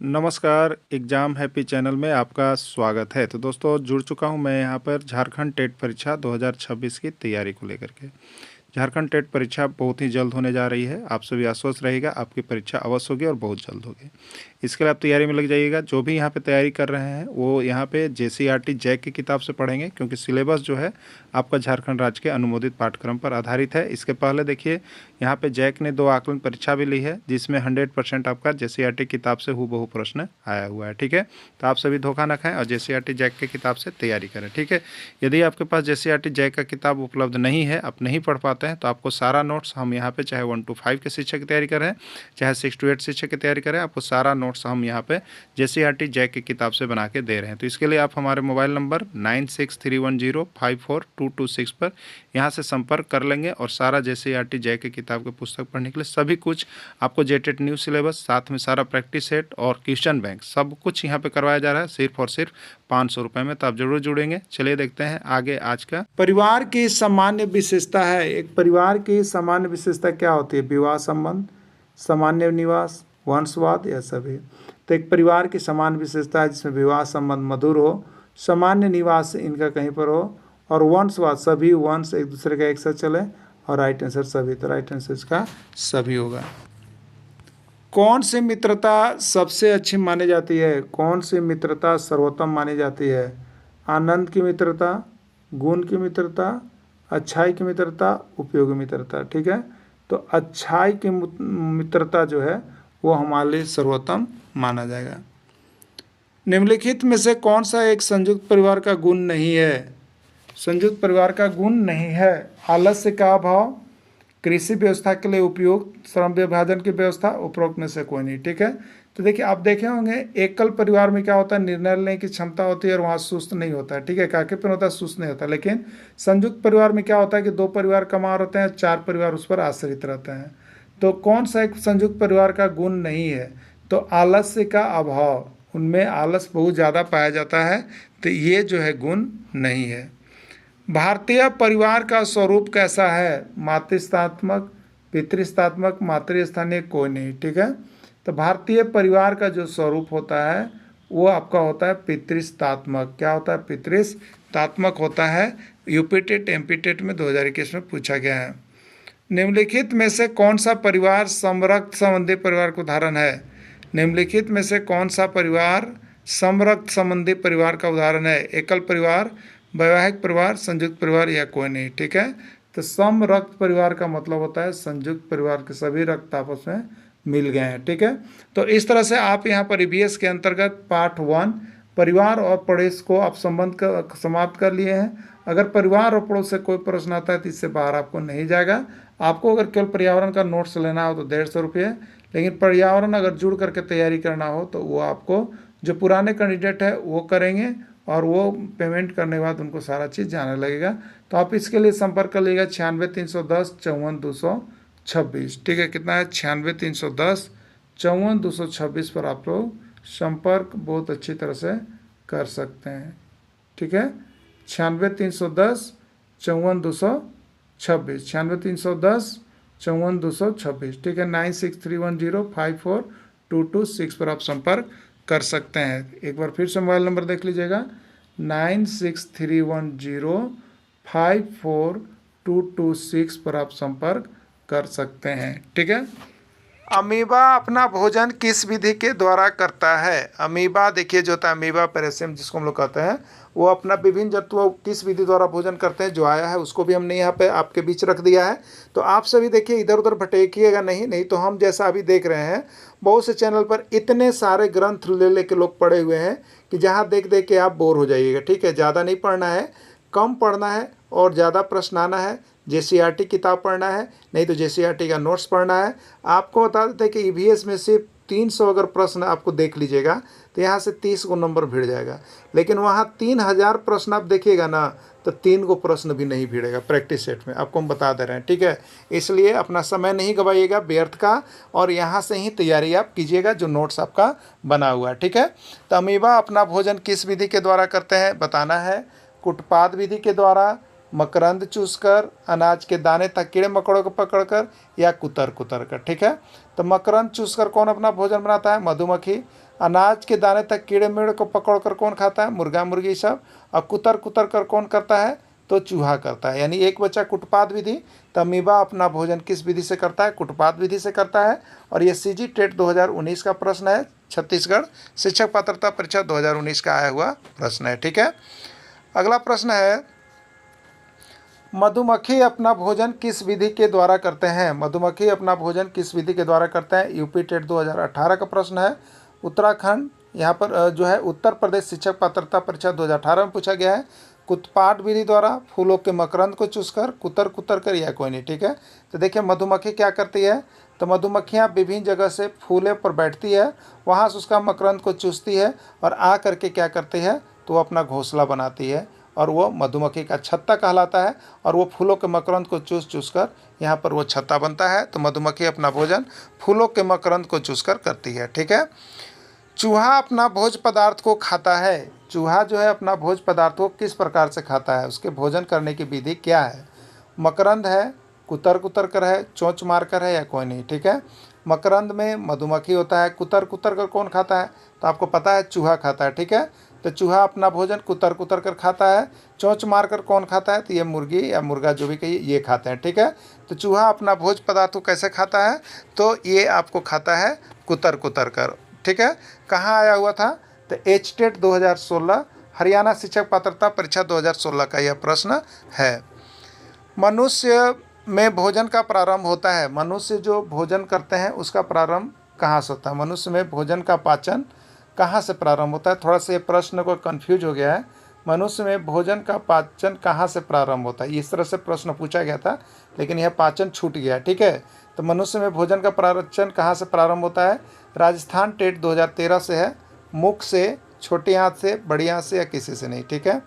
नमस्कार, exam happy channel में आपका स्वागत है। तो दोस्तों जुड़ चुका हूं मैं यहां पर झारखंड टेट परीक्षा 2026 की तैयारी को लेकर के। झारखंड टेट परीक्षा बहुत ही जल्द होने जा रही है। आप सभी आश्वस्त रहिएगा, आपकी परीक्षा अवश्य होगी और बहुत जल्द होगी। इसके लिए आप तैयारी में लग जाइएगा। जो भी यहाँ पे तैयारी कर रहे हैं वो यहाँ पे JCERT जैक की किताब से पढ़ेंगे, क्योंकि सिलेबस जो है आपका झारखंड राज्य के अनुमोदित पाठ्यक्रम पर आधारित है। इसके पहले देखिए यहाँ पे जैक ने 2 आकलन परीक्षा भी ली है, जिसमें 100% आपका JCERT किताब से हूबहू प्रश्न आया हुआ है। ठीक है, तो आप सभी धोखा न खाएं और JCERT जैक की किताब से तैयारी करें। ठीक है, यदि आपके पास JCERT जैक का किताब उपलब्ध नहीं है, आप नहीं पढ़ पाते हैं, तो आपको सारा नोट्स हम यहाँ पे चाहे 1 to 5 के शिक्षक की तैयारी करें, चाहे 6 to 8 शिक्षक की तैयारी करें, आपको सारा नोट्स हम यहाँ पे JCERT जैक की किताब से बना के दे रहे हैं। तो इसके लिए आप हमारे मोबाइल नंबर 9631054226 पर यहाँ से संपर्क कर लेंगे और सारा JCERT जैक की किताब की पुस्तक पढ़ने के लिए सभी कुछ आपको जेटेट न्यू सिलेबस, साथ में सारा प्रैक्टिस सेट और क्वेश्चन बैंक सब कुछ यहाँ पे करवाया जा रहा है, सिर्फ और सिर्फ 500 रुपये में। तो आप जरूर जुड़ेंगे। चलिए देखते हैं आगे आज का। परिवार की सामान्य विशेषता है। एक परिवार की सामान्य विशेषता क्या होती है? विवाह संबंध, सामान्य निवास, वंशवाद या सभी। तो एक परिवार की सामान्य विशेषता है जिसमें विवाह संबंध मधुर हो, सामान्य निवास इनका कहीं पर हो, और वंशवाद सभी वंश एक दूसरे का एक साथ चले, और राइट आंसर सभी। तो राइट आंसर इसका सभी होगा। कौन सी मित्रता सबसे अच्छी मानी जाती है? कौन सी मित्रता सर्वोत्तम मानी जाती है? आनंद की मित्रता, गुण की मित्रता, अच्छाई की मित्रता, उपयोगी मित्रता। ठीक है, तो अच्छाई की मित्रता जो है वो हमारे लिए सर्वोत्तम माना जाएगा। निम्नलिखित में से कौन सा एक संयुक्त परिवार का गुण नहीं है? संयुक्त परिवार का गुण नहीं है आलस्य का अभाव, कृषि व्यवस्था के लिए उपयुक्त श्रम विभाजन की व्यवस्था, उपरोक्त में से कोई नहीं। ठीक है, तो देखिए आप देखे होंगे एकल परिवार में क्या होता है, निर्णय लेने की क्षमता होती है और वहाँ सुस्त नहीं होता है। ठीक है, एकाकीपन होता है, सुस्त नहीं होता। लेकिन संयुक्त परिवार में क्या होता है कि 2 परिवार कमा रहते हैं, 4 परिवार उस पर आश्रित रहते हैं। तो कौन सा एक संयुक्त परिवार का गुण नहीं है? तो आलस्य का अभाव, उनमें आलस बहुत ज़्यादा पाया जाता है, तो ये जो है गुण नहीं है। भारतीय परिवार का स्वरूप कैसा है? मातृस्थात्मक, पितृस्थात्मक, मातृस्थानीय, कोई नहीं। ठीक है, तो भारतीय परिवार का जो स्वरूप होता है वो आपका होता है पितृस्थात्मक। क्या होता है? पितृस्थात्मक होता है। यूपी टेट MP टेट में 2021 में पूछा गया है। निम्नलिखित में से कौन सा परिवार समरक्त संबंधी परिवार का उदाहरण है? निम्नलिखित में से कौन सा परिवार समरक्त संबंधी परिवार का उदाहरण है? एकल परिवार, वैवाहिक परिवार, संयुक्त परिवार या कोई नहीं। ठीक है, तो समरक्त परिवार का मतलब होता है संयुक्त परिवार के सभी रक्त आपस में मिल गए हैं। ठीक है, तो इस तरह से आप यहाँ पर EVS के अंतर्गत पार्ट 1 परिवार और पड़ोस को आप संबंध का समाप्त कर लिए हैं। अगर परिवार और पड़ोस से कोई प्रश्न आता है तो इससे बाहर आपको नहीं जाएगा। आपको अगर केवल पर्यावरण का नोट्स लेना हो तो 150 रुपये, लेकिन पर्यावरण अगर जुड़ करके तैयारी करना हो तो वो आपको जो पुराने कैंडिडेट है वो करेंगे, और वो पेमेंट करने के बाद उनको सारा चीज़ जाने लगेगा। तो आप इसके लिए संपर्क कर लीजिएगा 96 310 54 226। ठीक है, कितना है? 96 310 54 226 पर आप लोग संपर्क बहुत अच्छी तरह से कर सकते हैं। ठीक है, 96 310 54 226, 96 310 54 226। ठीक है, 9631054226 पर आप संपर्क कर सकते हैं। एक बार फिर से मोबाइल नंबर देख लीजिएगा, 9631054226 पर आप संपर्क कर सकते हैं। ठीक है, अमीबा अपना भोजन किस विधि के द्वारा करता है? अमीबा देखिए जो होता है अमीबा पेरेसियम जिसको हम लोग कहते हैं, वो अपना विभिन्न जंतुओं किस विधि द्वारा भोजन करते हैं, जो आया है उसको भी हमने यहाँ पे आपके बीच रख दिया है। तो आप सभी देखिए इधर उधर भटकिएगा नहीं तो हम जैसा अभी देख रहे हैं बहुत से चैनल पर इतने सारे ग्रंथ ले के लोग पढ़े हुए हैं कि जहाँ देख देख के आप बोर हो जाइएगा। ठीक है, ज़्यादा नहीं पढ़ना है, कम पढ़ना है और ज़्यादा प्रश्न आना है। JCERT किताब पढ़ना है, नहीं तो JCERT का नोट्स पढ़ना है। आपको बता देते हैं कि EVS में सिर्फ 300 अगर प्रश्न आपको देख लीजिएगा तो यहाँ से 30 को नंबर भिड़ जाएगा, लेकिन वहाँ 3000 प्रश्न आप देखिएगा ना तो 3 को प्रश्न भी नहीं भिड़ेगा प्रैक्टिस सेट में, आपको हम बता दे रहे हैं। ठीक है, इसलिए अपना समय नहीं गवाइएगा व्यर्थ का, और यहाँ से ही तैयारी आप कीजिएगा जो नोट्स आपका बना हुआ है। ठीक है, तो अमीबा अपना भोजन किस विधि के द्वारा करते हैं बताना है। कुटपाद विधि के द्वारा, मकरंद चूसकर, अनाज के दाने तक कीड़े मकोड़ों को पकड़कर, या कुतर कर। ठीक है, तो मकरंद चूसकर कौन अपना भोजन बनाता है? मधुमक्खी। अनाज के दाने तक कीड़े मीड़े को पकड़ कर कौन खाता है? मुर्गा मुर्गी सब। और कुतर कुतर कर कौन करता है? तो चूहा करता है। यानी एक बचा कुटपाद विधि, तो अमीबा अपना भोजन किस विधि से करता है? कुटपाद विधि से करता है। और ये सीजी टेट 2019 का प्रश्न है, छत्तीसगढ़ शिक्षक पात्रता परीक्षा 2019 का आया हुआ प्रश्न है। ठीक है, अगला प्रश्न है, मधुमक्खी अपना भोजन किस विधि के द्वारा करते हैं? मधुमक्खी अपना भोजन किस विधि के द्वारा करते हैं? यूपी टेट 2018 का प्रश्न है। उत्तराखंड यहाँ पर जो है उत्तर प्रदेश शिक्षक पात्रता परीक्षा 2018 में पूछा गया है। कुतपाट विधि द्वारा, फूलों के मकरंद को चूसकर, कुतर कुतर कर, या कोई नहीं। ठीक है, तो देखिए मधुमक्खी क्या करती है, तो मधुमक्खियाँ विभिन्न जगह से फूले पर बैठती है, वहाँ से उसका मकरंद को चूसती है और आ करके क्या करती है, तो वो अपना घोंसला बनाती है और वो मधुमक्खी का छत्ता कहलाता है। और वो फूलों के मकरंद को चूस चूस कर यहाँ पर वो छत्ता बनता है। तो मधुमक्खी अपना भोजन फूलों के मकरंद को चूस कर करती है। ठीक है, चूहा अपना भोज पदार्थ को खाता है। चूहा जो है अपना भोज पदार्थ को किस प्रकार से खाता है? उसके भोजन करने की विधि क्या है? मकरंद है, कुतर कुतर कर है, चोंच मार कर है, या कोई नहीं। ठीक है, मकरंद में मधुमक्खी होता है, कुतर कुतर कर कौन खाता है? तो आपको पता है चूहा खाता है। ठीक है, तो चूहा अपना भोजन कुतर कुतर कर खाता है। चोंच मार कर कौन खाता है? तो ये मुर्गी या मुर्गा जो भी कहिए ये खाते हैं। ठीक है, तो चूहा अपना भोज पदार्थ को कैसे खाता है? तो ये आपको खाता है कुतर कुतर कर। ठीक है, कहाँ आया हुआ था? तो एच टेट 2016 हरियाणा शिक्षक पात्रता परीक्षा 2016 का यह प्रश्न है। मनुष्य में भोजन का प्रारंभ होता है। मनुष्य जो भोजन करते हैं उसका प्रारंभ कहाँ से होता है? मनुष्य में भोजन का पाचन कहाँ से प्रारंभ होता है? थोड़ा सा ये प्रश्न को कन्फ्यूज हो गया है। मनुष्य में भोजन का पाचन कहाँ से प्रारंभ होता है, इस तरह से प्रश्न पूछा गया था, लेकिन यह पाचन छूट गया। ठीक है, तो मनुष्य में भोजन का पाचन कहाँ से प्रारंभ होता है? राजस्थान टेट 2013 से है। मुख से, छोटी आंत से, बड़ी आंत से, या किसी से नहीं। ठीक है,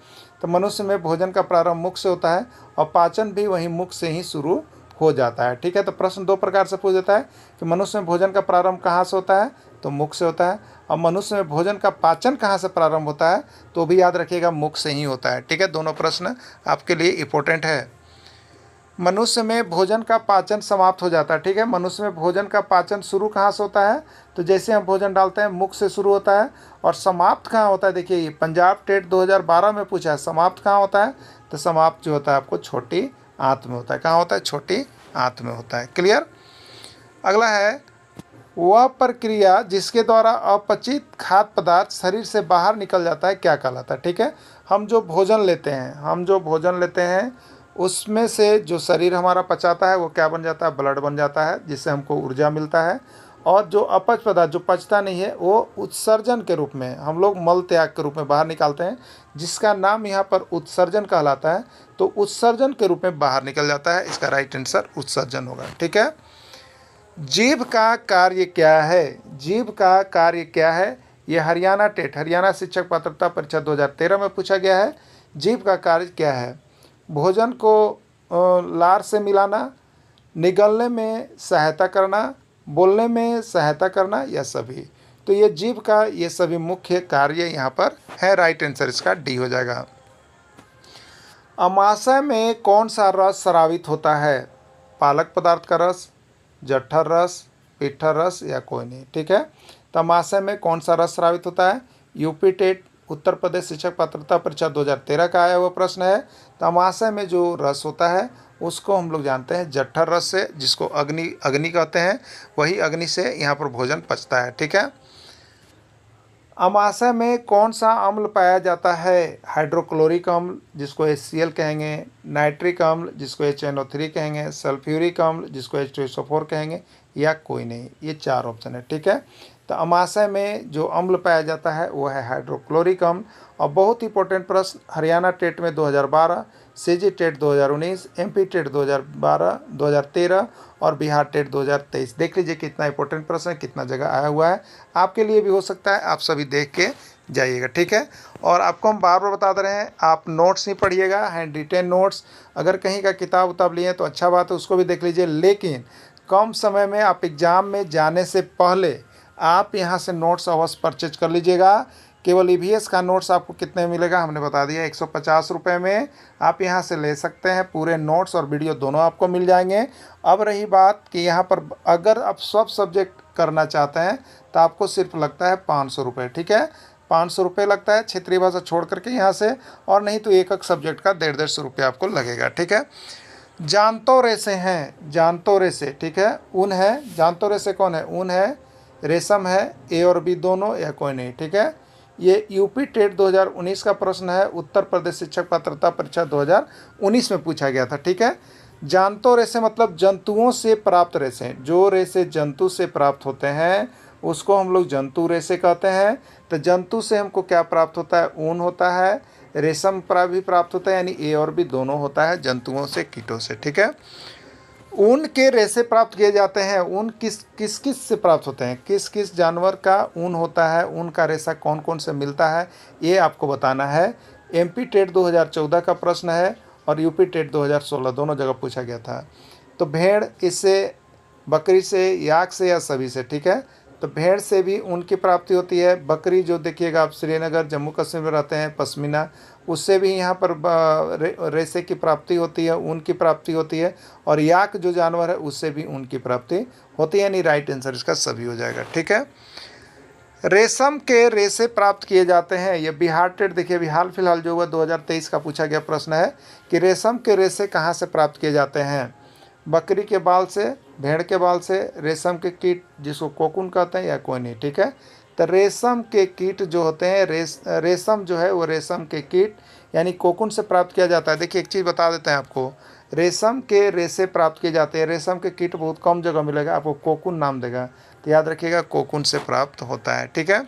तो मनुष्य में भोजन का प्रारंभ मुख से होता है और पाचन भी वहीं मुख से ही शुरू हो जाता है। ठीक है, तो प्रश्न दो प्रकार से पूछ देता है कि मनुष्य में भोजन का प्रारंभ कहाँ से होता है? तो मुख से होता है। और मनुष्य में भोजन का पाचन कहाँ से प्रारंभ होता है? तो भी याद रखिएगा मुख से ही होता है। ठीक है, दोनों प्रश्न आपके लिए इम्पोर्टेंट है। मनुष्य में भोजन का पाचन समाप्त हो जाता है। ठीक है, मनुष्य में भोजन का पाचन शुरू कहाँ से होता है? तो जैसे हम भोजन डालते हैं मुख से शुरू होता है। और समाप्त कहाँ होता है? देखिए, ये पंजाब टेट 2012 में पूछा है, समाप्त कहाँ होता है? तो समाप्त जो होता है आपको छोटी आंत में होता है। कहाँ होता है? छोटी आंत में होता है। क्लियर। अगला है, वह प्रक्रिया जिसके द्वारा अपचित खाद्य पदार्थ शरीर से बाहर निकल जाता है क्या कहलाता है? ठीक है, हम जो भोजन लेते हैं उसमें से जो शरीर हमारा पचाता है वो क्या बन जाता है? ब्लड बन जाता है, जिससे हमको ऊर्जा मिलता है। और जो अपच पदार्थ जो पचता नहीं है वो उत्सर्जन के रूप में हम लोग मल त्याग के रूप में बाहर निकालते हैं, जिसका नाम यहाँ पर उत्सर्जन कहलाता है। तो उत्सर्जन के रूप में बाहर निकल जाता है, इसका राइट आंसर उत्सर्जन होगा। ठीक है, जीभ का कार्य क्या है? जीभ का कार्य क्या है? ये हरियाणा टेट हरियाणा शिक्षक पात्रता परीक्षा 2013 में पूछा गया है। जीभ का कार्य क्या है? भोजन को लार से मिलाना, निगलने में सहायता करना, बोलने में सहायता करना, या सभी। तो ये जीभ का ये सभी मुख्य कार्य यहाँ पर है। राइट आंसर इसका डी हो जाएगा। अमाशय में कौन सा रस स्रावित होता है? पालक पदार्थ का रस, जठर रस, पिट्ठर रस, या कोई नहीं। ठीक है, तो अमाशय में कौन सा रस स्रावित होता है? यूपी टेट उत्तर प्रदेश शिक्षक पात्रता परीक्षा 2013 का आया हुआ प्रश्न है। तो अमाशय में जो रस होता है उसको हम लोग जानते हैं जठर रस से, जिसको अग्नि कहते हैं। वही अग्नि से यहाँ पर भोजन पचता है। ठीक है, अमाशय में कौन सा अम्ल पाया जाता है? हाइड्रोक्लोरिक अम्ल, जिसको HCl कहेंगे, नाइट्रिक अम्ल, जिसको HNO3 कहेंगे, सल्फ्यूरिक अम्ल, जिसको H2SO4 कहेंगे, या कोई नहीं। ये चार ऑप्शन है। ठीक है, तो अमाशय में जो अम्ल पाया जाता है वो है हाइड्रोक्लोरिक अम्ल। और बहुत इंपॉर्टेंट प्रश्न हरियाणा टेट में 2012, सीजी टेट 2019, MP टेट 2012 2013 और बिहार टेट 2023। देख लीजिए कितना इंपॉर्टेंट प्रश्न है, कितना जगह आया हुआ है। आपके लिए भी हो सकता है, आप सभी देख के जाइएगा। ठीक है, और आपको हम बार बार बता दे रहे हैं, आप नोट्स ही पढ़िएगा, हैंड रिटेन नोट्स। अगर कहीं का किताब उताब लिए तो अच्छा बात है, उसको भी देख लीजिए। लेकिन कम समय में आप एग्ज़ाम में जाने से पहले आप यहाँ से नोट्स अवश्य परचेज कर लीजिएगा, केवल ईवीएस का नोट्स आपको कितने मिलेगा हमने बता दिया, 150 रुपये में आप यहाँ से ले सकते हैं। पूरे नोट्स और वीडियो दोनों आपको मिल जाएंगे। अब रही बात कि यहाँ पर अगर आप सब सब्जेक्ट करना चाहते हैं तो आपको सिर्फ लगता है 500 रुपये, ठीक है, 500 रुपये लगता है क्षेत्रीय भाषा छोड़ करके यहाँ से, और नहीं तो एक एक सब्जेक्ट का 150 रुपये आपको लगेगा, ठीक है। जानतो रेसे हैं, जानतो रेसे, ठीक है, ऊन है, जानतो रेसे कौन है, ऊन है, रेशम है, ए और बी दोनों या कोई नहीं, ठीक है। ये यूपी टेट 2019 का प्रश्न है, उत्तर प्रदेश शिक्षक पात्रता परीक्षा 2019 में पूछा गया था, ठीक है। जानतो रेसे मतलब जंतुओं से प्राप्त रेसे, जो रेसे जंतु से प्राप्त होते हैं उसको हम लोग जंतु रेसे कहते हैं। तो जंतु से हमको क्या प्राप्त होता है, ऊन होता है, रेशम भी प्राप्त होता है, यानी ए और बी दोनों होता है जंतुओं से, कीटों से, ठीक है। ऊन के रेसे प्राप्त किए जाते हैं, ऊन किस किस से प्राप्त होते हैं, किस किस जानवर का ऊन होता है, ऊन का रेशा कौन कौन से मिलता है, ये आपको बताना है। एमपी टेट 2014 का प्रश्न है और यूपी टेट 2016 दोनों जगह पूछा गया था। तो भेड़, इससे, बकरी से, याक से या सभी से, ठीक है। तो भेड़ से भी ऊन की प्राप्ति होती है। बकरी जो देखिएगा आप श्रीनगर जम्मू कश्मीर में रहते हैं, पश्मीना, उससे भी यहाँ पर रेशे की प्राप्ति होती है, ऊन की प्राप्ति होती है। और याक जो जानवर है उससे भी ऊन की प्राप्ति होती है, यानी राइट आंसर इसका सभी हो जाएगा, ठीक है। रेशम के रेशे प्राप्त किए जाते हैं, ये बिहार टेट देखिए अभी हाल फिलहाल जो हुआ 2023 का पूछा गया प्रश्न है कि रेशम के रेशे कहाँ से प्राप्त किए जाते हैं। बकरी के बाल से, भेड़ के बाल से, रेशम के कीट जिसको कोकून कहते हैं या कोई नहीं, ठीक है। तो रेशम के कीट जो होते हैं, रेशम जो है वो रेशम के कीट यानी कोकून से प्राप्त किया जाता है। देखिए एक चीज़ बता देते हैं आपको, रेशम के रेशे प्राप्त किए जाते हैं, रेशम के कीट बहुत कम जगह मिलेगा, आपको कोकून नाम देगा, तो याद रखिएगा कोकून से प्राप्त होता है, ठीक है।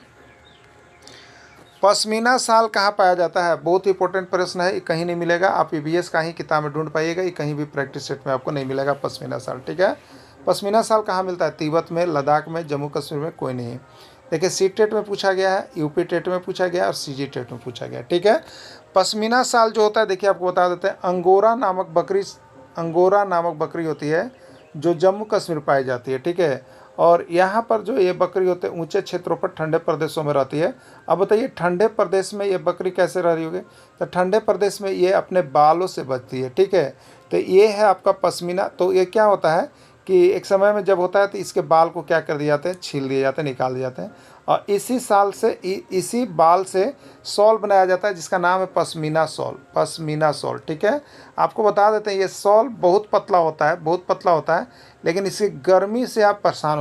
पश्मीना शाल कहाँ पाया जाता है, बहुत इंपॉर्टेंट प्रश्न है, ये कहीं नहीं मिलेगा, आप ईवीएस का ही किताब में ढूंढ पाइएगा, ये कहीं भी प्रैक्टिस सेट में आपको नहीं मिलेगा पश्मीना शाल, ठीक है। पश्मीना शाल कहाँ मिलता है, तिब्बत में, लद्दाख में, जम्मू कश्मीर में कोई नहीं। देखिए सी टेट में पूछा गया है, यूपी टेट में पूछा गया और सीजी टेट में पूछा गया, ठीक है। पश्मीना शाल जो होता है देखिए आपको बता देते हैं, अंगोरा नामक बकरी होती है जो जम्मू कश्मीर पाई जाती है, ठीक है। और यहाँ पर जो ये बकरी होते हैं ऊंचे क्षेत्रों पर ठंडे प्रदेशों में रहती है। अब बताइए ठंडे प्रदेश में ये बकरी कैसे रह रही होगी, तो ठंडे प्रदेश में ये अपने बालों से बचती है, ठीक है। तो ये है आपका पश्मीना। तो ये क्या होता है कि एक समय में जब होता है तो इसके बाल को क्या कर दिए जाते हैं, छील दिए जाते हैं, निकाल दिए जाते हैं, और इसी बाल से शॉल बनाया जाता है जिसका नाम है पश्मीना शॉल, ठीक है। आपको बता देते हैं ये शॉल बहुत पतला होता है, लेकिन इसकी गर्मी से आप परेशान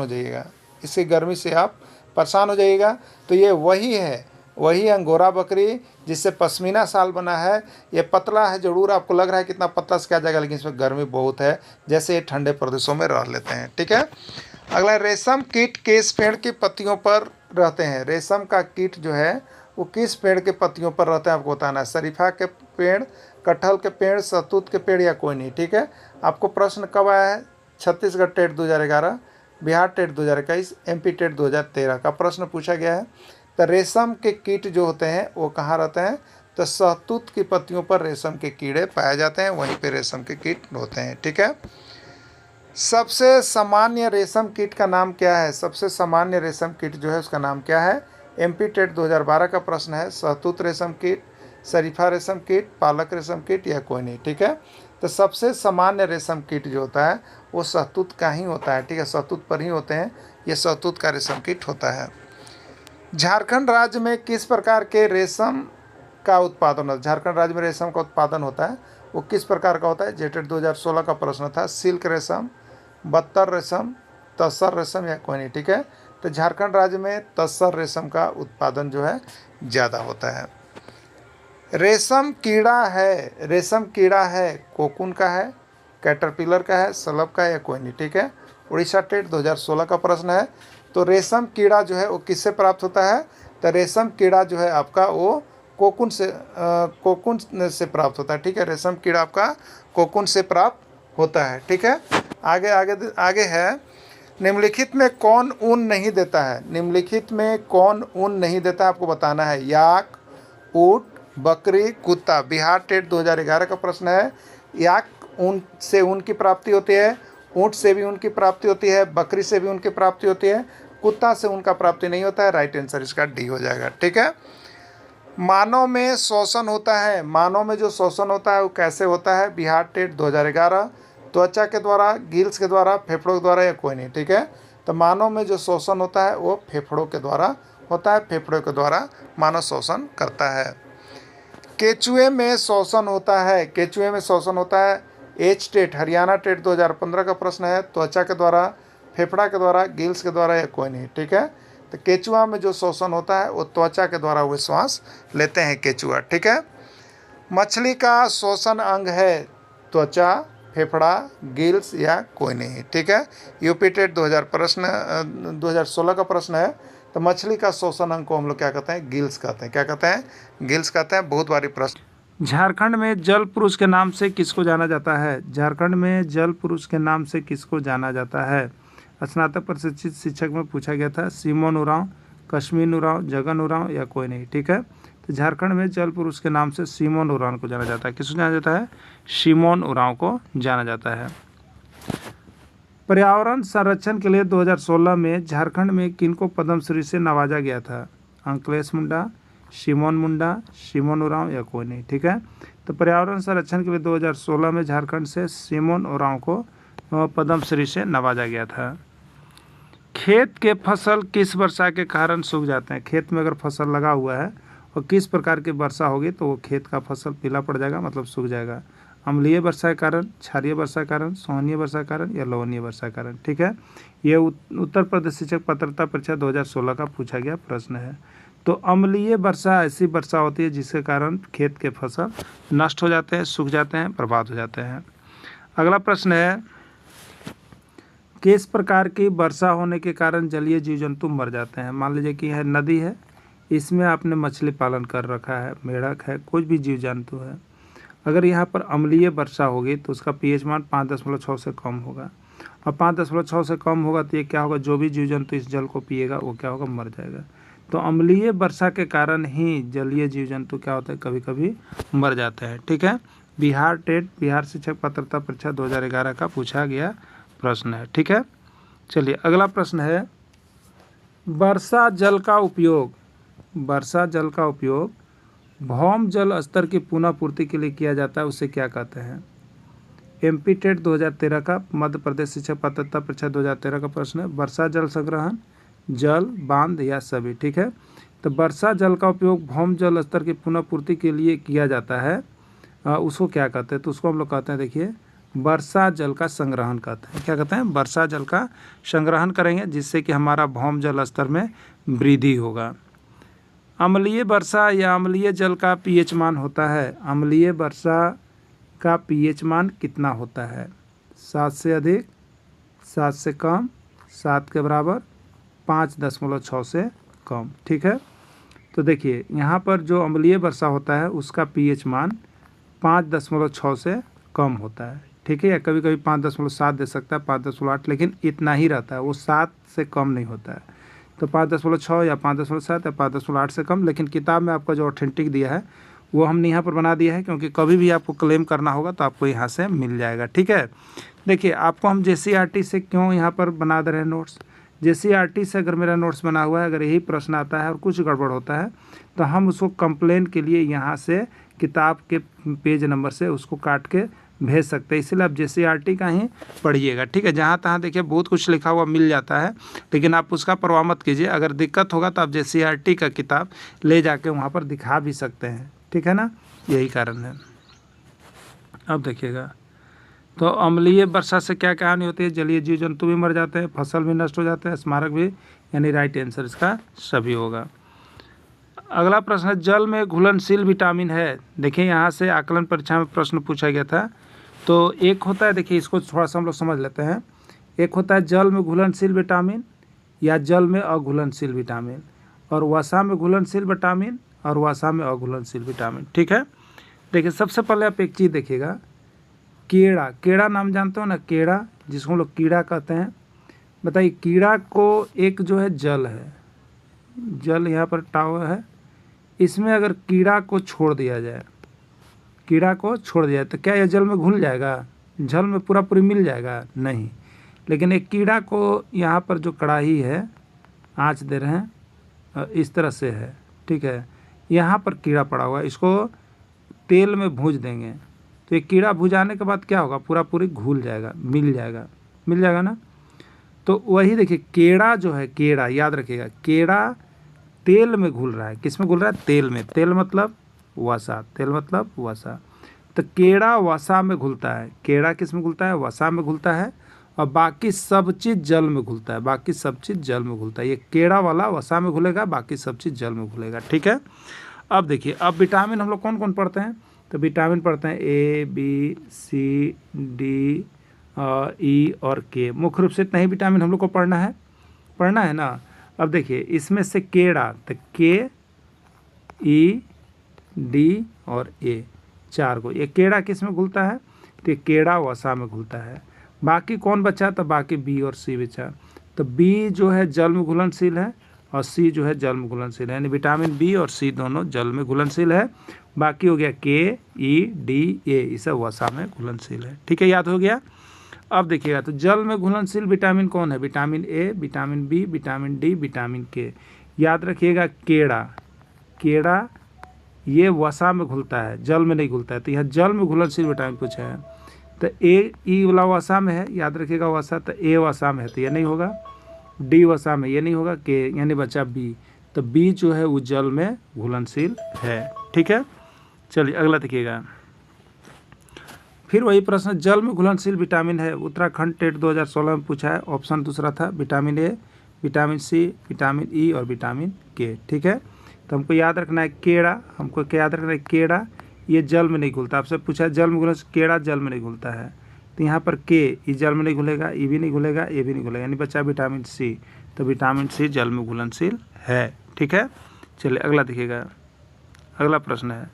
हो जाइएगा, तो ये वही अंगोरा बकरी जिससे पश्मीना शाल बना है। ये पतला है जरूर, आपको लग रहा है कितना पतला से क्या जाएगा, लेकिन इसमें गर्मी बहुत है, जैसे ये ठंडे प्रदेशों में रह लेते हैं, ठीक है। अगला, रेशम कीट किस पेड़ की पत्तियों पर रहते हैं, रेशम का कीट जो है वो किस पेड़ के पत्तियों पर रहते हैं आपको बताना है। शरीफा के पेड़, कटहल के पेड़, शहतूत के पेड़ या कोई नहीं, ठीक है। आपको प्रश्न कब आया है, Chhattisgarh TET 2011, Bihar TET 2021, MP TET 2013 का प्रश्न पूछा गया है। तो रेशम के कीट जो होते हैं वो कहाँ रहते हैं, तो शहतूत की पत्तियों पर रेशम के कीड़े पाए जाते हैं, वहीं पे रेशम के कीट होते हैं, ठीक है। सबसे सामान्य रेशम कीट का नाम क्या है, सबसे सामान्य रेशम कीट जो है उसका नाम क्या है। एमपी टेट 2012 का प्रश्न है, शहतूत रेशम कीट, शरीफा रेशम कीट, पालक रेशम कीट या कोई नहीं, ठीक है। तो सबसे सामान्य रेशम कीट जो होता है वो शहतूत का ही होता है, ठीक है, शहतूत पर ही होते हैं, ये शहतूत का रेशम कीट होता है। झारखंड राज्य में किस प्रकार के रेशम का उत्पादन होता है, झारखंड राज्य में रेशम का उत्पादन होता है वो किस प्रकार का होता है। जेटेट 2016 का प्रश्न था, सिल्क रेशम, बत्तर रेशम, तसर रेशम या कोई नहीं, ठीक है। तो झारखंड राज्य में तसर रेशम का उत्पादन जो है ज़्यादा होता है। रेशम कीड़ा है, कोकून का है, कैटरपिलर का है, सलब का है या कोई नहीं, ठीक है। उड़ीसा टेट 2016 का प्रश्न है। तो रेशम कीड़ा जो है वो किससे प्राप्त होता है, तो रेशम कीड़ा जो है आपका वो कोकून से प्राप्त होता है, ठीक है। रेशम कीड़ा आपका कोकून से प्राप्त होता है, ठीक है। आगे है, निम्नलिखित में कौन ऊन नहीं देता है, निम्नलिखित में कौन ऊन नहीं देता आपको बताना है। याक, ऊँट, बकरी, कुत्ता। बिहार टेट 2011 का प्रश्न है। याक से ऊन की प्राप्ति होती है, ऊँट से भी ऊन की प्राप्ति होती है, बकरी से भी ऊन की प्राप्ति होती है, कुत्ता से ऊन का प्राप्ति नहीं होता है। राइट आंसर इसका डी हो जाएगा, ठीक है। मानव में शोषण होता है, मानव में जो शोषण होता है वो कैसे होता है? बिहार टेट 2011, त्वचा के द्वारा, गिल्स के द्वारा, फेफड़ों के द्वारा या कोई नहीं। ठीक है, तो मानव में जो शोषण होता है वो फेफड़ों के द्वारा होता है, फेफड़ों के द्वारा मानव शोषण करता है। केचुए में शोषण होता है, केचुए में शोषण होता है। एच टेट हरियाणा टेट 2015 का प्रश्न है, त्वचा के द्वारा, फेफड़ा के द्वारा, गिल्स के द्वारा या कोई नहीं। ठीक है, तो केचुआ में जो शोषण होता है वो त्वचा के द्वारा वो श्वास लेते हैं केचुआ। ठीक है, मछली का शोषण अंग है त्वचा, फेफड़ा, गिल्स या कोई नहीं। ठीक है, यूपी टेट 2016 का प्रश्न है। तो मछली का शोषण अंग को हम लोग क्या कहते हैं? गिल्स कहते हैं। क्या कहते हैं? गिल्स कहते हैं। बहुत बारी प्रश्न। झारखंड में जल पुरुष के नाम से किसको जाना जाता है? झारखंड में जल पुरुष के नाम से किसको जाना जाता है? स्नातक प्रशिक्षित शिक्षक में पूछा गया था। सिमोन उरांव, कश्मीर उरांव, जगन उरांव या कोई नहीं। ठीक है, तो झारखंड में जल पुरुष के नाम से सिमोन उरांव को जाना जाता है। किसको जाना जाता है? सिमोन उरांव को जाना जाता है। पर्यावरण संरक्षण के लिए 2016 में झारखंड में किनको पद्मश्री से नवाजा गया था? अंकलेश मुंडा, सिमोन मुंडा, सिमोन उरांव या कोई नहीं। ठीक है, तो पर्यावरण संरक्षण के लिए 2016 में झारखंड से सिमोन उरांव को पद्मश्री से नवाजा गया था। खेत के फसल किस वर्षा के कारण सूख जाते हैं? खेत में अगर फसल लगा हुआ है और किस प्रकार की वर्षा होगी तो वो खेत का फसल पीला पड़ जाएगा, मतलब सूख जाएगा। अम्लीय वर्षा के कारण, क्षारीय वर्षा के कारण, सोहनीय वर्षा के कारण या लवणीय वर्षा के कारण। ठीक है, ये उत्तर प्रदेश शिक्षक पात्रता परीक्षा 2016 का पूछा गया प्रश्न है। तो अम्लीय वर्षा ऐसी वर्षा होती है जिसके कारण खेत के फसल नष्ट हो जाते हैं, सूख जाते हैं, बर्बाद हो जाते हैं। अगला प्रश्न है, किस प्रकार की वर्षा होने के कारण जलीय जीव जंतु मर जाते हैं? मान लीजिए कि यह नदी है, इसमें आपने मछली पालन कर रखा है, मेढक है, कुछ भी जीव जंतु है। अगर यहाँ पर अम्लीय वर्षा होगी तो उसका pH मान 5.6 से कम होगा, और 5.6 से कम होगा तो ये क्या होगा? जो भी जीव जंतु इस जल को पिएगा वो क्या होगा? मर जाएगा। तो अम्लीय वर्षा के कारण ही जलीय जीव जंतु क्या होता है? कभी कभी मर जाते हैं। ठीक है, बिहार टेट, बिहार शिक्षक पात्रता परीक्षा 2011 का पूछा गया प्रश्न है। ठीक है, चलिए अगला प्रश्न है, वर्षा जल का उपयोग, वर्षा जल का उपयोग भौम जल स्तर की पुनः पूर्ति के लिए किया जाता है, उसे क्या कहते हैं? एमपी टेट 2013 का, मध्य प्रदेश शिक्षक पात्रता परीक्षा 2013 का प्रश्न है। वर्षा जल संग्रहण, जल, बांध या सभी। ठीक है, तो वर्षा जल का उपयोग भौम जल स्तर की पुनः पूर्ति के लिए किया जाता है, उसको क्या कहते हैं? तो उसको हम लोग कहते हैं, देखिए, वर्षा जल का संग्रहण कहते हैं। क्या कहते हैं? वर्षा जल का संग्रहण करेंगे जिससे कि हमारा भौम जल स्तर में वृद्धि होगा। अम्लीय वर्षा या अम्लीय जल का pH मान होता है, अम्लीय वर्षा का pH मान कितना होता है? 7 से अधिक, 7 से कम, 7 के बराबर, 5.6 से कम। ठीक है, तो देखिए यहाँ पर जो अम्लीय वर्षा होता है उसका pH मान 5.6 से कम होता है। ठीक है, या कभी कभी 5.7 दे सकता है, 5.8, लेकिन इतना ही रहता है, वो 7 से कम नहीं होता है। तो 5.6 या 5.7 या 5.8 से कम, लेकिन किताब में आपका जो ऑथेंटिक दिया है वो हमने यहाँ पर बना दिया है, क्योंकि कभी भी आपको क्लेम करना होगा तो आपको यहाँ से मिल जाएगा। ठीक है, देखिए आपको हम JCERT से क्यों यहाँ पर बना दे रहे हैं नोट्स? JCERT से अगर मेरा नोट्स बना हुआ है, अगर यही प्रश्न आता है और कुछ गड़बड़ होता है तो हम उसको कंप्लेन के लिए यहाँ से किताब के पेज नंबर से उसको काट के भेज सकते हैं। इसलिए आप JCERT का ही पढ़िएगा। ठीक है, जहाँ तहाँ देखिए बहुत कुछ लिखा हुआ मिल जाता है, लेकिन आप उसका परवाह मत कीजिए। अगर दिक्कत होगा तो आप JCERT का किताब ले जाके वहाँ पर दिखा भी सकते हैं। ठीक है ना, यही कारण है। अब देखिएगा, तो अम्लीय वर्षा से क्या कहानी होती है? जलीय जीव जंतु भी मर जाते हैं, फसल भी नष्ट हो जाते हैं, स्मारक भी, यानी राइट आंसर इसका सभी होगा। अगला प्रश्न है, जल में घुलनशील विटामिन है। देखिए यहाँ से आकलन परीक्षा में प्रश्न पूछा गया था। तो एक होता है, देखिए इसको थोड़ा सा हम लोग समझ लेते हैं। एक होता है जल में घुलनशील विटामिन या जल में अघुलनशील विटामिन, और वसा में घुलनशील विटामिन और वसा में अघुलनशील विटामिन। ठीक है, देखिए सबसे पहले आप एक चीज़ देखिएगा, कीड़ा, कीड़ा नाम जानते हो ना, कीड़ा जिसको हम लोग कीड़ा कहते हैं। बताइए, कीड़ा को एक जो है जल है, जल यहाँ पर टाव है, इसमें अगर कीड़ा को छोड़ दिया जाए, कीड़ा को छोड़ दिया जाए तो क्या यह जल में घुल जाएगा? जल में पूरा पूरी मिल जाएगा? नहीं। लेकिन एक कीड़ा को यहाँ पर जो कढ़ाई है, आँच दे रहे हैं, इस तरह से है। ठीक है, यहाँ पर कीड़ा पड़ा हुआ है, इसको तेल में भूज देंगे तो ये कीड़ा भुजाने के बाद क्या होगा, पूरा पूरी घुल जाएगा, मिल जाएगा ना। तो वही देखिए केड़ा जो है, केड़ा याद रखिएगा, केड़ा तेल में घुल रहा है। किस में घुल रहा है? तेल में। तेल मतलब वसा, तेल मतलब वसा। तो केड़ा वसा में घुलता है। केड़ा किस में घुलता है? वसा में घुलता है। और बाकी सब चीज़ जल में घुलता है, बाकी सब चीज़ जल में घुलता है। ये केड़ा वाला वसा में घुलेगा, बाकी सब चीज़ जल में घुलेगा। ठीक है। अब देखिए, अब विटामिन हम लोग कौन कौन पढ़ते हैं? तो विटामिन पढ़ते हैं ए, बी, सी, डी, ई और के। मुख्य रूप से इतना ही विटामिन हम लोग को पढ़ना है ना। अब देखिए इसमें से केड़ा, तो के, ई, डी और ए, 4 को। ये केड़ा किस में घुलता है? तो ये केड़ा वसा में घुलता है। बाकी कौन बचा? तो बाकी बी और सी बचा। तो बी जो है जल में घुलनशील है और सी जो है जल में घुलनशील है, यानी विटामिन बी और सी दोनों जल में घुलनशील है। बाकी हो गया के, ई, डी, ए, ये सब वसा में घुलनशील है। ठीक है, याद हो गया। अब देखिएगा, तो जल में घुलनशील विटामिन कौन है? Vitamin A, vitamin B, vitamin D, vitamin K. याद रखिएगा केड़ा ये वसा में घुलता है, जल में नहीं घुलता है। तो यह जल में घुलनशील विटामिन पूछा है। तो ए, ई वाला वसा में है, याद रखिएगा वसा। तो ए वसा में है तो ये नहीं होगा, डी वसा में ये नहीं होगा, के यानी बचा बी। तो बी जो है वो जल में घुलनशील है। ठीक है, चलिए अगला देखिएगा। फिर वही प्रश्न, जल में घुलनशील विटामिन है, उत्तराखंड टेट 2016 में पूछा है। ऑप्शन दूसरा था vitamin A, vitamin C, vitamin E और विटामिन के। ठीक है, तो हमको याद रखना है केड़ा, हमको क्या याद रखना है? केड़ा ये जल में नहीं घुलता। आपसे पूछा है जल में घुलनशील, केड़ा जल में नहीं घुलता है। तो यहाँ पर के, ई जल में नहीं घुलेगा, ई भी नहीं घुलेगा, ए भी नहीं घुलेगा, यानी बचा विटामिन सी। तो विटामिन सी जल में घुलनशील है। ठीक है, चलिए अगला देखिएगा। अगला प्रश्न है,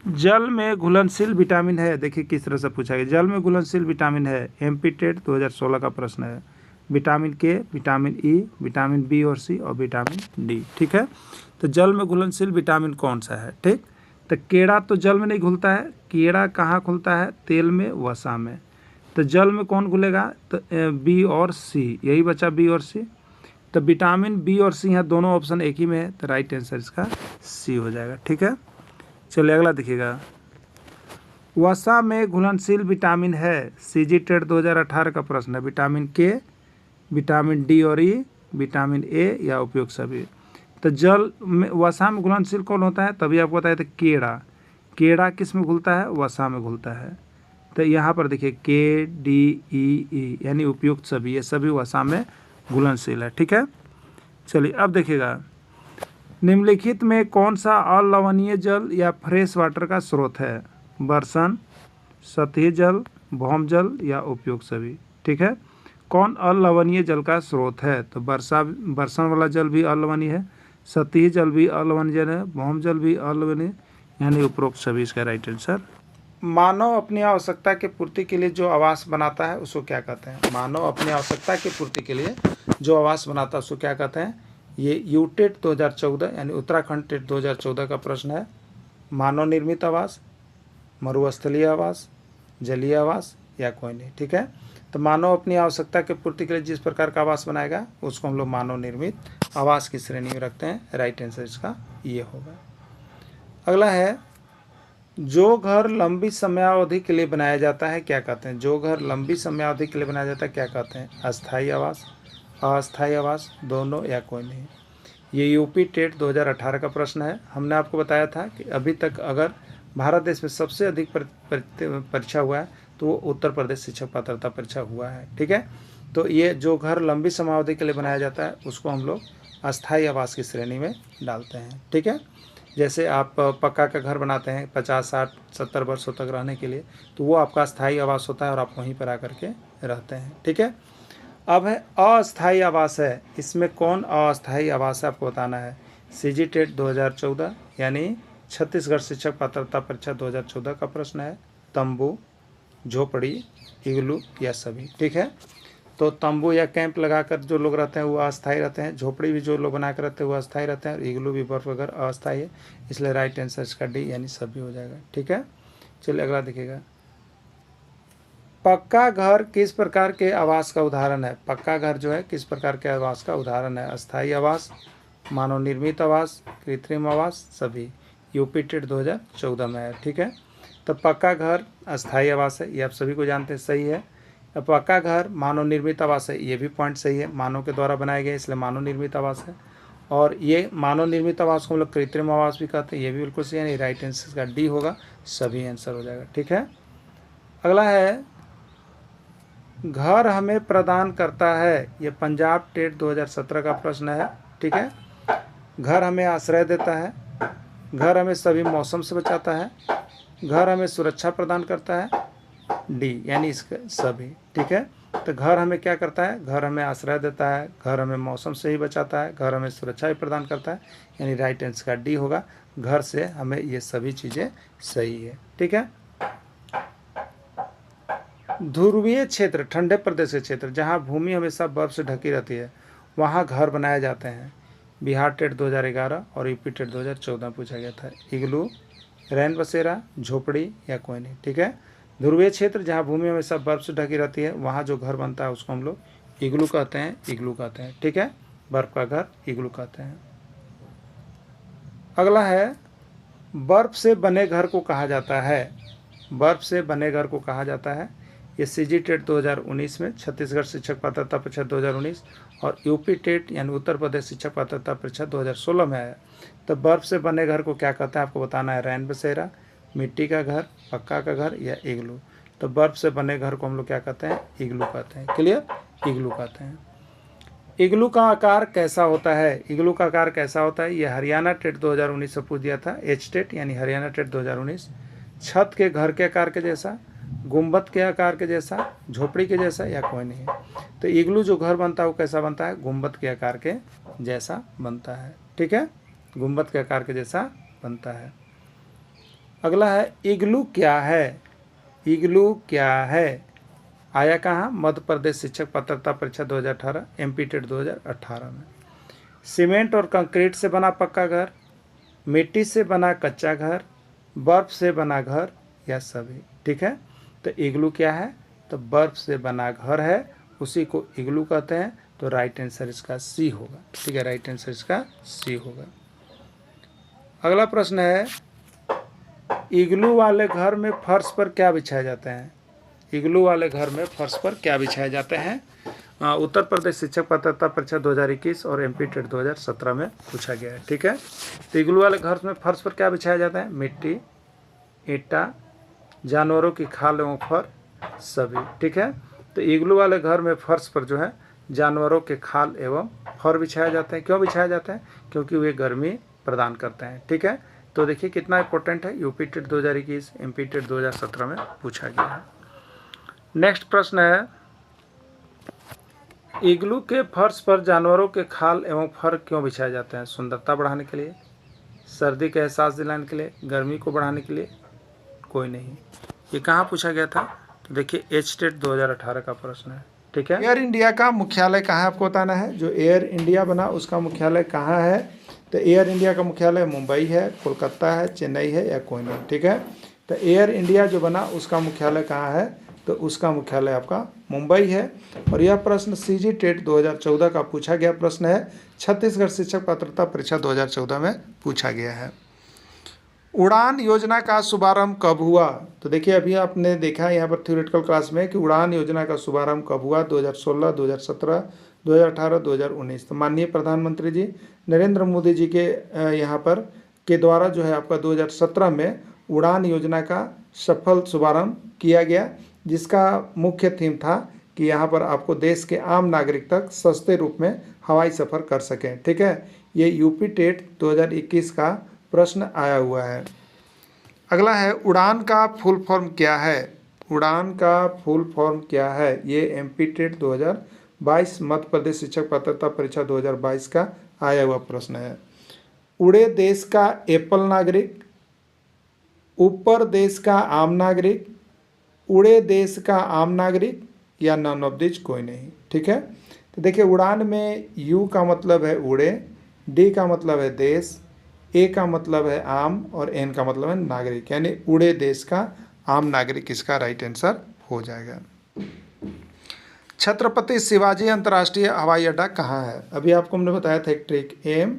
जल में घुलनशील विटामिन है। देखिए किस तरह से पूछा गया, जल में घुलनशील विटामिन है। एमपी टेट 2016 का प्रश्न है। विटामिन के, विटामिन ई, विटामिन बी और सी और विटामिन डी। ठीक है, तो जल में घुलनशील विटामिन कौन सा है? ठीक, तो केड़ा तो जल में नहीं घुलता है। केड़ा कहाँ घुलता है? तेल में, वसा में। तो जल में कौन घुलेगा? तो बी और सी, यही बचा बी और सी। तो विटामिन बी और सी यहाँ दोनों ऑप्शन एक ही में है, तो राइट आंसर इसका सी हो जाएगा। ठीक है, चलिए अगला देखिएगा। वसा में घुलनशील विटामिन है, सीजी टेट 2018 का प्रश्न है। विटामिन के, विटामिन डी और ई, विटामिन ए या उपयोग सभी। तो जल में वसा में घुलनशील कौन होता है? तभी आपको बताया था केड़ा किस में घुलता है? वसा में घुलता है। तो यहाँ पर देखिए के, डी, ई, यानी उपयुक्त सभी, ये सभी वसा में घुलनशील है। ठीक है, चलिए अब देखिएगा, निम्नलिखित में कौन सा अलवणीय जल या फ्रेश वाटर का स्रोत है? बर्सन, सतही जल, भौम जल या उपयुक्त सभी। ठीक है, कौन अलवणीय जल का स्रोत है? तो बर्सन वाला जल भी अलवणीय है, सतही जल भी अलवणीय जल है, भौम जल भी अलवणीय, यानी उपरोक्त सभी इसका राइट आंसर। मानव अपनी आवश्यकता की पूर्ति के लिए जो आवास बनाता है उसको क्या कहते हैं? मानव अपनी आवश्यकता की पूर्ति के लिए जो आवास बनाता है उसको क्या कहते हैं? ये यूटेट 2014 यानी उत्तराखंड टेट 2014 का प्रश्न है। मानव निर्मित आवास, मरुस्थलीय आवास, जलीय आवास या कोई नहीं। ठीक है, तो मानव अपनी आवश्यकता की पूर्ति के लिए जिस प्रकार का आवास बनाएगा उसको हम लोग मानव निर्मित आवास की श्रेणी में रखते हैं। राइट आंसर इसका ये होगा। अगला है, जो घर लंबी समयावधि के लिए बनाया जाता है क्या कहते हैं? जो घर लंबी समयावधि के लिए बनाया जाता है क्या कहते हैं? अस्थायी आवास, अस्थायी आवास, दोनों या कोई नहीं। ये यूपी टेट 2018 का प्रश्न है। हमने आपको बताया था कि अभी तक अगर भारत देश में सबसे अधिक परीक्षा हुआ है तो वो उत्तर प्रदेश शिक्षक पात्रता परीक्षा हुआ है। ठीक है, तो ये जो घर लंबी समयावधि के लिए बनाया जाता है उसको हम लोग अस्थायी आवास की श्रेणी में डालते हैं। ठीक है, जैसे आप पक्का का घर बनाते हैं 50, 60, 70 वर्षों तक रहने के लिए, तो वो आपका अस्थायी आवास होता है और आप वहीं पर आकर के रहते हैं। ठीक है, अब है अस्थायी आवास है। इसमें कौन अस्थायी आवास है आपको बताना है। सीजी टेट 2014 यानी छत्तीसगढ़ शिक्षक पात्रता परीक्षा 2014 का प्रश्न है। तंबू, झोपड़ी, इग्लू या सभी। ठीक है, तो तंबू या कैंप लगाकर जो लोग रहते हैं वो अस्थायी रहते हैं, झोपड़ी भी जो लोग बनाकर रहते हैं वो अस्थायी रहते हैं, और इग्लू भी बर्फ वगैरह अस्थायी है, इसलिए राइट आंसर इसका डी यानी सभी हो जाएगा। ठीक है, चलिए अगला देखिएगा। पक्का घर किस प्रकार के आवास का उदाहरण है? पक्का घर जो है किस प्रकार के आवास का उदाहरण है? अस्थायी आवास, मानव निर्मित आवास, कृत्रिम आवास सभी यूपी टेट 2014 में है। ठीक है, तो पक्का घर अस्थायी आवास है, ये आप सभी को जानते हैं, सही है। अब पक्का घर मानव निर्मित आवास है, ये भी पॉइंट सही है, मानव के द्वारा बनाया गया इसलिए मानव निर्मित आवास है। और ये मानव निर्मित आवास को हम लोग कृत्रिम आवास भी कहते हैं, ये भी बिल्कुल सही है, नहीं राइट आंसर का डी होगा, सभी आंसर हो जाएगा। ठीक है, अगला है घर हमें प्रदान करता है, ये पंजाब टेट 2017 का प्रश्न है। ठीक है, घर हमें आश्रय देता है, घर हमें सभी मौसम से बचाता है, घर हमें सुरक्षा प्रदान करता है, डी यानी इसके सभी। ठीक है, तो घर हमें क्या करता है, घर हमें आश्रय देता है, घर हमें मौसम से ही बचाता है, घर हमें सुरक्षा भी प्रदान करता है, यानी राइट आंसर का डी होगा, घर से हमें ये सभी चीज़ें सही है। ठीक है, ध्रुवीय क्षेत्र, ठंडे प्रदेश के क्षेत्र जहाँ भूमि हमेशा बर्फ से ढकी रहती है, वहाँ घर बनाए जाते हैं। बिहार टेट 2011 और यूपी टेट 2014 पूछा गया था। इग्लू, रैन बसेरा, झोपड़ी या कोई नहीं। ठीक है, ध्रुवीय क्षेत्र जहाँ भूमि हमेशा बर्फ से ढकी रहती है, वहाँ जो घर बनता है उसको हम लोग इग्लू कहते हैं, इग्लू कहते हैं। ठीक है, बर्फ का घर इग्लू कहते हैं। अगला है बर्फ से बने घर को कहा जाता है, बर्फ से बने घर को कहा जाता है। ये सीजी टेट 2019 में, छत्तीसगढ़ शिक्षक पात्रता परीक्षा 2019 और यूपी टेट यानी उत्तर प्रदेश शिक्षक पात्रता परीक्षा 2016 में आया। तो बर्फ से बने घर को क्या कहते हैं आपको बताना है, रैन बसेरा, मिट्टी का घर, पक्का का घर या इग्लू। तो बर्फ से बने घर को हम लोग क्या कहते हैं, इग्लू कहते हैं। क्लियर, इग्लू कहते हैं। इग्लू का आकार कैसा होता है, इग्लू का आकार कैसा होता है, ये हरियाणा टेट 2019 से पूछ दिया था, एच टेट यानी हरियाणा टेट 2019। छत के घर के आकार के जैसा, गुंबद के आकार के जैसा, झोपड़ी के जैसा या कोई नहीं। तो इग्लू जो घर बनता है वो कैसा बनता है, गुंबद के आकार के जैसा बनता है। ठीक है, गुंबद के आकार के जैसा बनता है। अगला है इग्लू क्या है, इग्लू क्या है, आया कहाँ, मध्य प्रदेश शिक्षक पात्रता परीक्षा 2018, एमपी टेट 2018 में। सीमेंट और कंक्रीट से बना पक्का घर, मिट्टी से बना कच्चा घर, बर्फ से बना घर या सभी। ठीक है, तो इग्लू क्या है, तो बर्फ से बना घर है, उसी को इग्लू कहते हैं। तो राइट आंसर इसका सी होगा। ठीक है, राइट आंसर इसका सी होगा। अगला प्रश्न है इग्लू वाले घर में फर्श पर क्या बिछाए जाते हैं, इग्लू वाले घर में फर्श पर क्या बिछाए जाते हैं। उत्तर प्रदेश शिक्षक पात्रता परीक्षा 2021 और एमपी टेट 2017 में पूछा गया है। ठीक है, तो इग्लू वाले घर में फर्श पर क्या बिछाया जाता है, मिट्टी, ईंटा, जानवरों की खाल एवं फर सभी। ठीक है, तो इग्लू वाले घर में फर्श पर जो है जानवरों के खाल एवं फर बिछाया जाते हैं। क्यों बिछाया जाता है, क्योंकि वे गर्मी प्रदान करते हैं। ठीक है, तो देखिए कितना इंपॉर्टेंट है, यूपी टेट 2021, एमपी टेट 2017 में पूछा गया है। नेक्स्ट प्रश्न है इग्लू के फर्श पर जानवरों के खाल एवं फर क्यों बिछाए जाते हैं, सुंदरता बढ़ाने के लिए, सर्दी का एहसास दिलाने के लिए, गर्मी को बढ़ाने के लिए, कोई नहीं। ये कहाँ पूछा गया था, तो देखिए एच टेट 2018 का प्रश्न है। ठीक है, एयर इंडिया का मुख्यालय कहाँ है आपको बताना है, जो एयर इंडिया बना उसका मुख्यालय कहाँ है। तो एयर इंडिया का मुख्यालय मुंबई है, कोलकाता है, चेन्नई है या कोई नहीं। ठीक है, तो एयर इंडिया जो बना उसका मुख्यालय कहाँ है, तो उसका मुख्यालय आपका मुंबई है। और यह प्रश्न सीजी टेट 2014 का पूछा गया प्रश्न है, छत्तीसगढ़ शिक्षक पात्रता परीक्षा 2014 में पूछा गया है। उड़ान योजना का शुभारंभ कब हुआ, तो देखिए अभी आपने देखा यहाँ पर थ्योरेटिकल क्लास में कि उड़ान योजना का शुभारंभ कब हुआ, 2016, 2017, 2018, 2019। तो माननीय प्रधानमंत्री जी नरेंद्र मोदी जी के यहाँ पर के द्वारा जो है आपका 2017 में उड़ान योजना का सफल शुभारंभ किया गया, जिसका मुख्य थीम था कि यहाँ पर आपको देश के आम नागरिक तक सस्ते रूप में हवाई सफ़र कर सकें। ठीक है, ये यूपी टेट 2021 का प्रश्न आया हुआ है। अगला है उड़ान का फुल फॉर्म क्या है, उड़ान का फुल फॉर्म क्या है, ये एमपी टेट 2022 मध्य प्रदेश शिक्षक पात्रता परीक्षा 2022 का आया हुआ प्रश्न है। उड़े देश का एप्पल नागरिक, ऊपर देश का आम नागरिक, उड़े देश का आम नागरिक या नॉन ऑफ दिस कोई नहीं। ठीक है, तो देखिए उड़ान में यू का मतलब है उड़े, डी का मतलब है देश, ए का मतलब है आम और एन का मतलब है नागरिक, यानी उड़े देश का आम नागरिक इसका राइट आंसर हो जाएगा। छत्रपति शिवाजी अंतर्राष्ट्रीय हवाई अड्डा कहाँ है, अभी आपको हमने बताया था एक ट्रिक, एम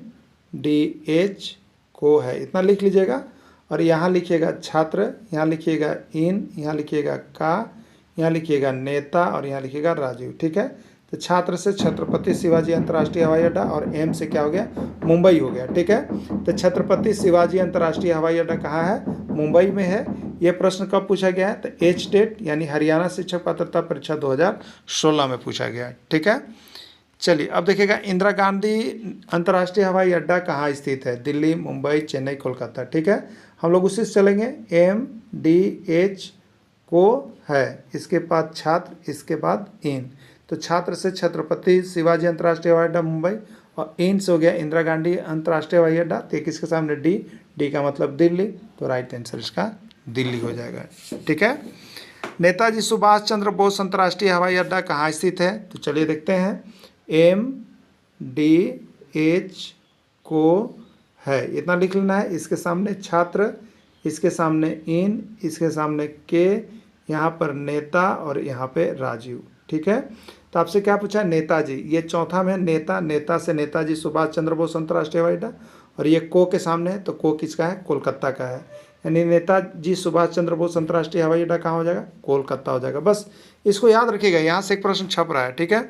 DH को है, इतना लिख लीजिएगा। और यहाँ लिखिएगा छात्र, यहाँ लिखिएगा इन, यहाँ लिखिएगा का, यहाँ लिखिएगा नेता और यहाँ लिखिएगा राजीव। ठीक है, तो छात्र से छत्रपति शिवाजी अंतर्राष्ट्रीय हवाई अड्डा और एम से क्या हो गया, मुंबई हो गया। ठीक है, तो छत्रपति शिवाजी अंतर्राष्ट्रीय हवाई अड्डा कहाँ है, मुंबई में है। ये प्रश्न कब पूछा गया है, तो एच टेट यानी हरियाणा शिक्षक पात्रता परीक्षा 2016 में पूछा गया है। ठीक है, चलिए अब देखिएगा इंदिरा गांधी अंतर्राष्ट्रीय हवाई अड्डा कहाँ स्थित है, दिल्ली, मुंबई, चेन्नई, कोलकाता। ठीक है, हम लोग उसी से चलेंगे। MDH को है, इसके बाद छात्र, इसके बाद इन। तो छात्र से छत्रपति शिवाजी अंतर्राष्ट्रीय हवाई अड्डा मुंबई और इन से हो गया इंदिरा गांधी अंतर्राष्ट्रीय हवाई अड्डा। तो किसके सामने डी का मतलब दिल्ली, तो राइट आंसर इसका दिल्ली हो जाएगा। ठीक है, नेताजी सुभाष चंद्र बोस अंतर्राष्ट्रीय हवाई अड्डा कहाँ स्थित है, तो चलिए देखते हैं। MDH को है, इतना लिख लेना है। इसके सामने छात्र, इसके सामने इन, इसके सामने के, यहाँ पर नेता और यहाँ पे राजीव। ठीक है, तो आपसे क्या पूछा है, नेताजी, ये चौथा में नेता, नेता से नेताजी सुभाष चंद्र बोस अंतर्राष्ट्रीय हवाई अड्डा, और ये को के सामने है, तो को किसका है, कोलकाता का है। यानी नेताजी सुभाष चंद्र बोस अंतर्राष्ट्रीय हवाई अड्डा कहाँ हो जाएगा, कोलकाता हो जाएगा। बस इसको याद रखिएगा, यहाँ से एक प्रश्न छप रहा है। ठीक है।